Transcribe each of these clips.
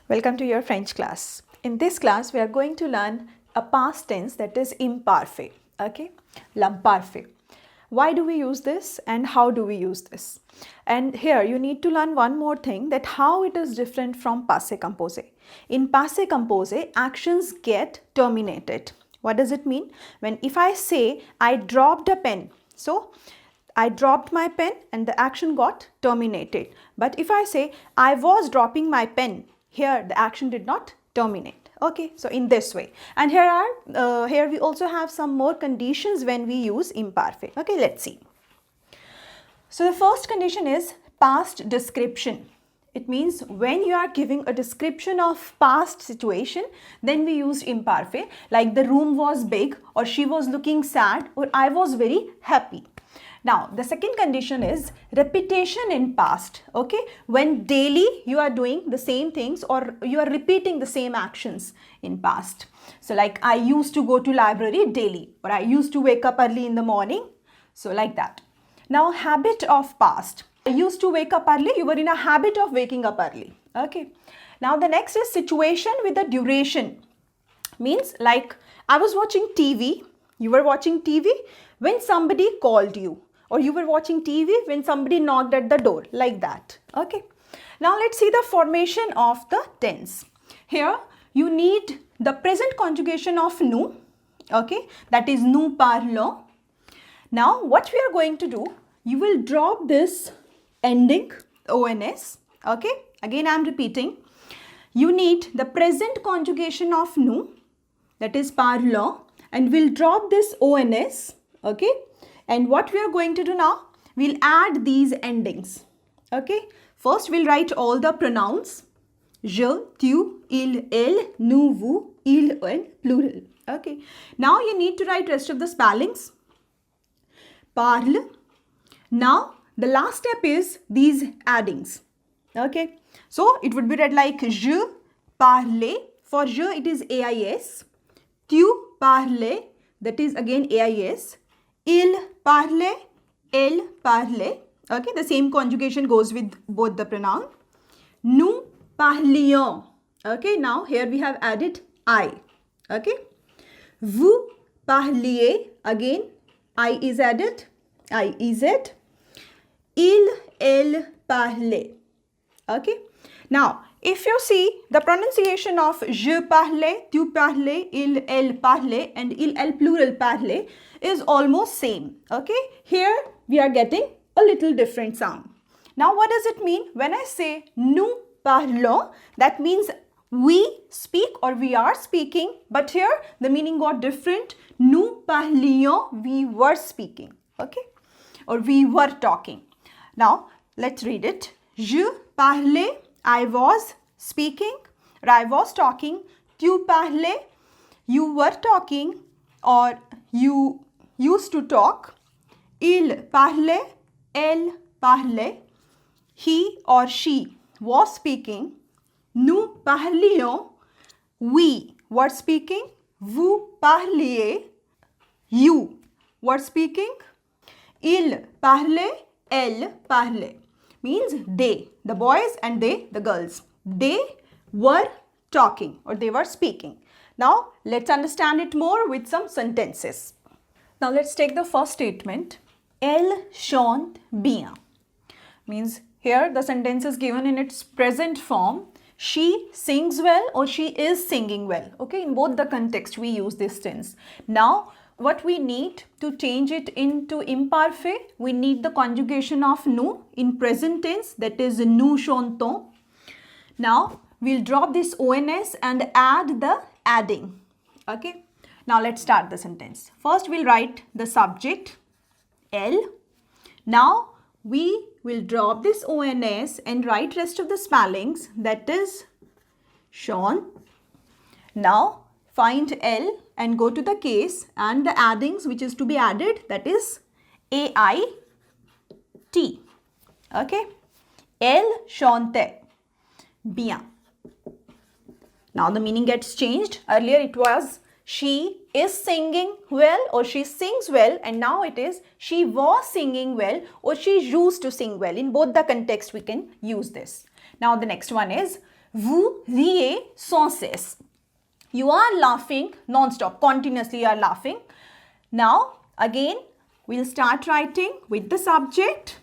Welcome to your French class. In this class, we are going to learn a past tense that is imparfait. Okay, l'imparfait. Why do we use this and how do we use this? And here you need to learn one more thing, that how it is different from passé composé. In passé composé, actions get terminated. What does it mean? If I say I dropped a pen, so I dropped my pen and the action got terminated. But if I say I was dropping my pen, here the action did not terminate. Okay, so in this way. And here we also have some more conditions when we use imparfait. Okay, let's see. So the first condition is past description. It means when you are giving a description of past situation, then we use imparfait, like the room was big, or she was looking sad, or I was very happy. Now, the second condition is repetition in past, okay? When daily you are doing the same things or you are repeating the same actions in past. So like I used to go to library daily, or I used to wake up early in the morning. So like that. Now, habit of past. I used to wake up early, you were in a habit of waking up early, okay? Now, the next is situation with the duration. Means like I was watching TV, you were watching TV when somebody called you. Or you were watching TV when somebody knocked at the door, like that. Okay. Now let's see the formation of the tense. Here you need the present conjugation of nous. Okay. That is nous parlons. Now what we are going to do, you will drop this ending ons. Okay. Again I am repeating. You need the present conjugation of nous, that is parlons, and we'll drop this ons. Okay. And what we are going to do now, we'll add these endings. Okay. First, we'll write all the pronouns. Je, tu, il, elle, nous, vous, il, elle, plural. Okay. Now, you need to write rest of the spellings. Parle. Now, the last step is these addings. Okay. So, it would be read like je parle. For je, it is AIS. Tu parle. That is again AIS. Il parle, elle parle. Okay, the same conjugation goes with both the pronoun. Nous parlions. Okay, now here we have added I. Okay. Vous parliez. Again, I is added. I is it. Il, elle parlait. Okay. Now, if you see the pronunciation of je parlais, tu parlais, il, elle parlait, and il, elle plural parlait is almost same. Okay. Here we are getting a little different sound. Now what does it mean? When I say nous parlons, that means we speak or we are speaking, but here the meaning got different. Nous parlions, we were speaking. Okay. Or we were talking. Now let's read it. Je parlais, I was speaking, or I was talking. Tu parlais, you were talking, or you used to talk. Il parlait, elle parlait, he or she was speaking. Nous parlions, we were speaking. Vous parliez, you were speaking. Il parlait, elle parlait. Means they, the boys, and they, the girls. They were talking or they were speaking. Now, let's understand it more with some sentences. Now, let's take the first statement. Elle chante bien. Means here the sentence is given in its present form. She sings well or she is singing well. Okay, in both the context we use this tense. Now, what we need to change it into imparfait, we need the conjugation of nous in present tense, that is nous chantons. Now, we'll drop this ons and add the adding. Okay. Now, let's start the sentence. First, we'll write the subject, elle. Now, we will drop this ons and write rest of the spellings, that is chante. Now, find elle and go to the case and the addings which is to be added, that is AIT. Okay. Elle chantait bien. Now the meaning gets changed. Earlier it was she is singing well or she sings well, and now it is she was singing well or she used to sing well. In both the context we can use this. Now the next one is Vous riez sans cesse. You are laughing non-stop, continuously you are laughing. Now, again, we'll start writing with the subject.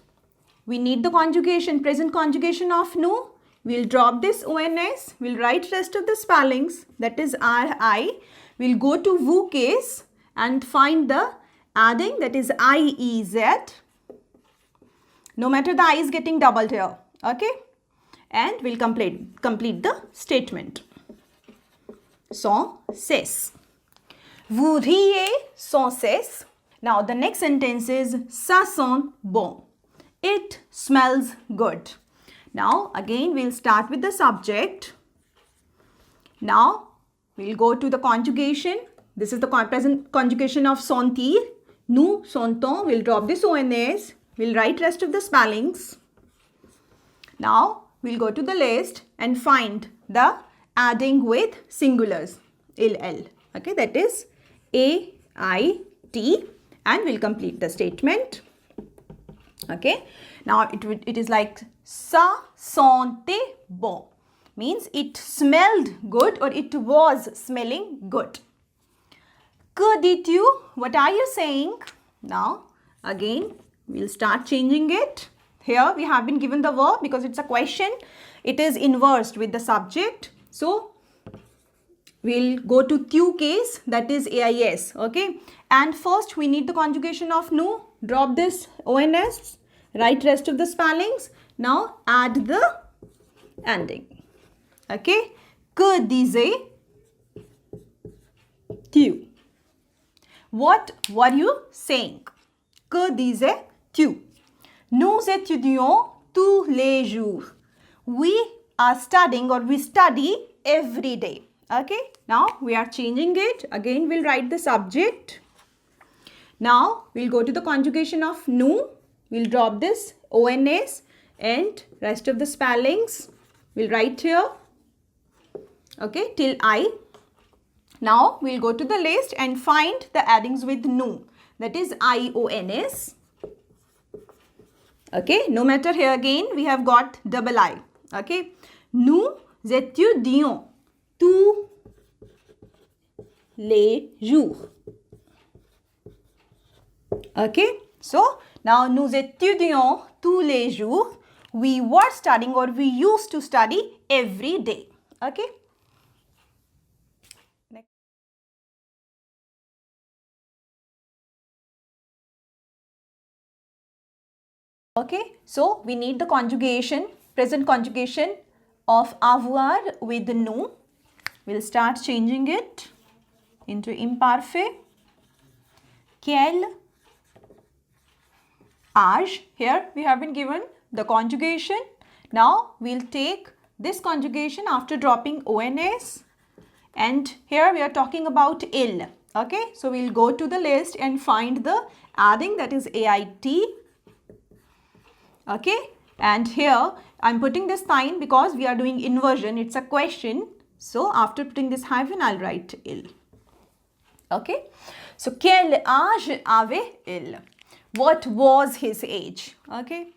We need the conjugation, present conjugation of nous. We'll drop this ONS. We'll write rest of the spellings, that is RI. We'll go to vous case and find the adding, that is IEZ. No matter the I is getting doubled here, okay? And we'll complete the statement. Sans cesse. Vous riez sans cesse. Now the next sentence is ça sent bon. It smells good. Now again we'll start with the subject. Now we'll go to the conjugation. This is the present conjugation of sentir. Nous sentons. We'll drop this ONS. We'll write rest of the spellings. Now we'll go to the list and find the adding with singulars. Il. Okay, that is AIT, and we'll complete the statement. Okay, now it is like ça sentait bon, means it smelled good or it was smelling good. Que dis-tu? What are you saying? Now again we'll start changing it. Here we have been given the verb because it's a question. It is inversed with the subject. So we'll go to tu case, that is AIS. Okay, and first we need the conjugation of nous. Drop this ONS, write rest of the spellings. Now add the ending. Okay, que disais-tu? What were you saying? Que disais-tu? Nous étudions tous les jours. We are studying, or we study every day. Okay, now we are changing it. Again we'll write the subject. Now we'll go to the conjugation of nous. We'll drop this ONS and rest of the spellings we'll write here. Okay, till I. Now we'll go to the list and find the addings with nous, that is IONS. Okay, no matter here again we have got double I. Okay, nous étudions tous les jours. Okay, so now nous étudions tous les jours. We were studying, or we used to study every day. Okay. Next. Okay, so we need the conjugation, present conjugation of avoir with nous. We'll start changing it into imparfait. Quel âge? Here we have been given the conjugation. Now we'll take this conjugation after dropping ONS, and here we are talking about il. Okay, so we'll go to the list and find the adding, that is AIT. Okay, and here I'm putting this sign because we are doing inversion. It's a question. So after putting this hyphen, I'll write il. Okay, so quel âge avait-il? What was his age? Okay,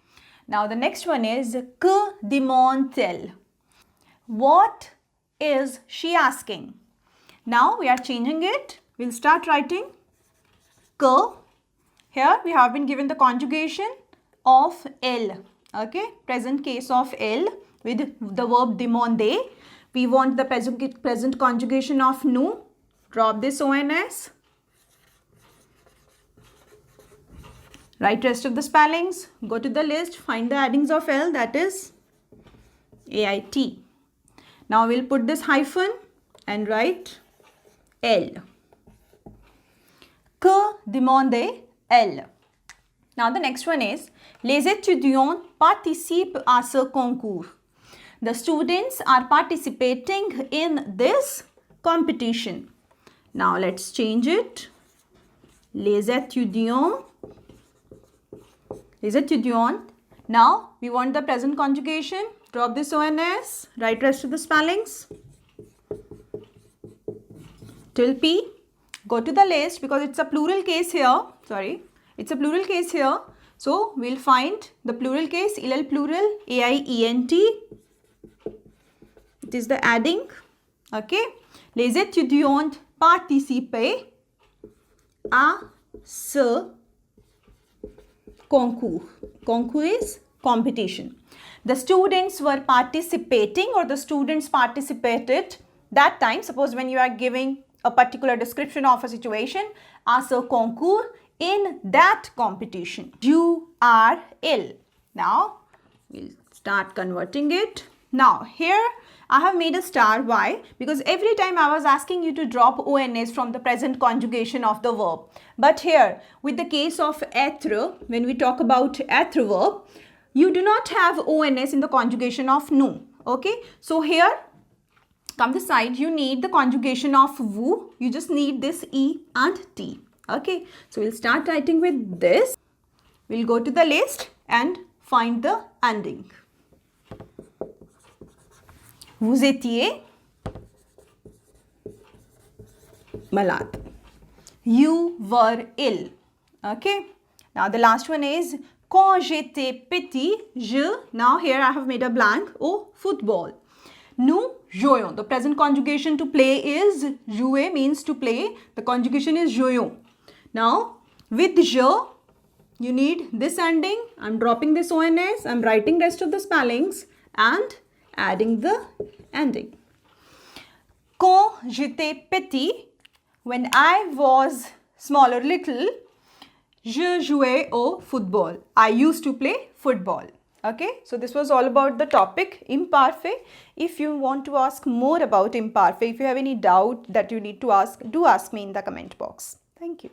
now the next one is que demande-t-elle? What is she asking? Now we are changing it. We'll start writing que. Here we have been given the conjugation of elle. Okay, present case of elle with the verb demander. We want the present conjugation of nous. Drop this ONS. Write rest of the spellings. Go to the list. Find the addings of L, that is AIT. Now we'll put this hyphen and write L. Que demande-t-elle? Now the next one is les étudiants participent à ce concours. The students are participating in this competition. Now let's change it. Les étudiants. Now we want the present conjugation. Drop this ONS. Write rest of the spellings. Till P. Go to the list because it's a plural case here. Sorry. It's a plural case here. So we'll find the plural case, il plural, AIENT. It is the adding. Okay. Les étudiants participaient à ce concours. Concours is competition. The students were participating, or the students participated that time. Suppose when you are giving a particular description of a situation, à ce concours, in that competition. You are ill. Now we'll start converting it. Now here I have made a star. Why? Because every time I was asking you to drop ONS from the present conjugation of the verb. But here with the case of être, when we talk about être verb, you do not have ONS in the conjugation of nous. Okay. So here, come this side, you need the conjugation of vous. You just need this E and T. Okay. So we'll start writing with this. We'll go to the list and find the ending. Vous étiez malade. You were ill. Okay. Now the last one is quand j'étais petit, now here I have made a blank, au football. Nous jouions. The present conjugation to play is jouer, means to play. The conjugation is jouions. Now with je, you need this ending. I'm dropping this ONS. I'm writing rest of the spellings and adding the ending. Quand j'étais petit, when I was small or little, je jouais au football. I used to play football. Okay, so this was all about the topic imparfait. If you want to ask more about imparfait, if you have any doubt that you need to ask, do ask me in the comment box. Thank you.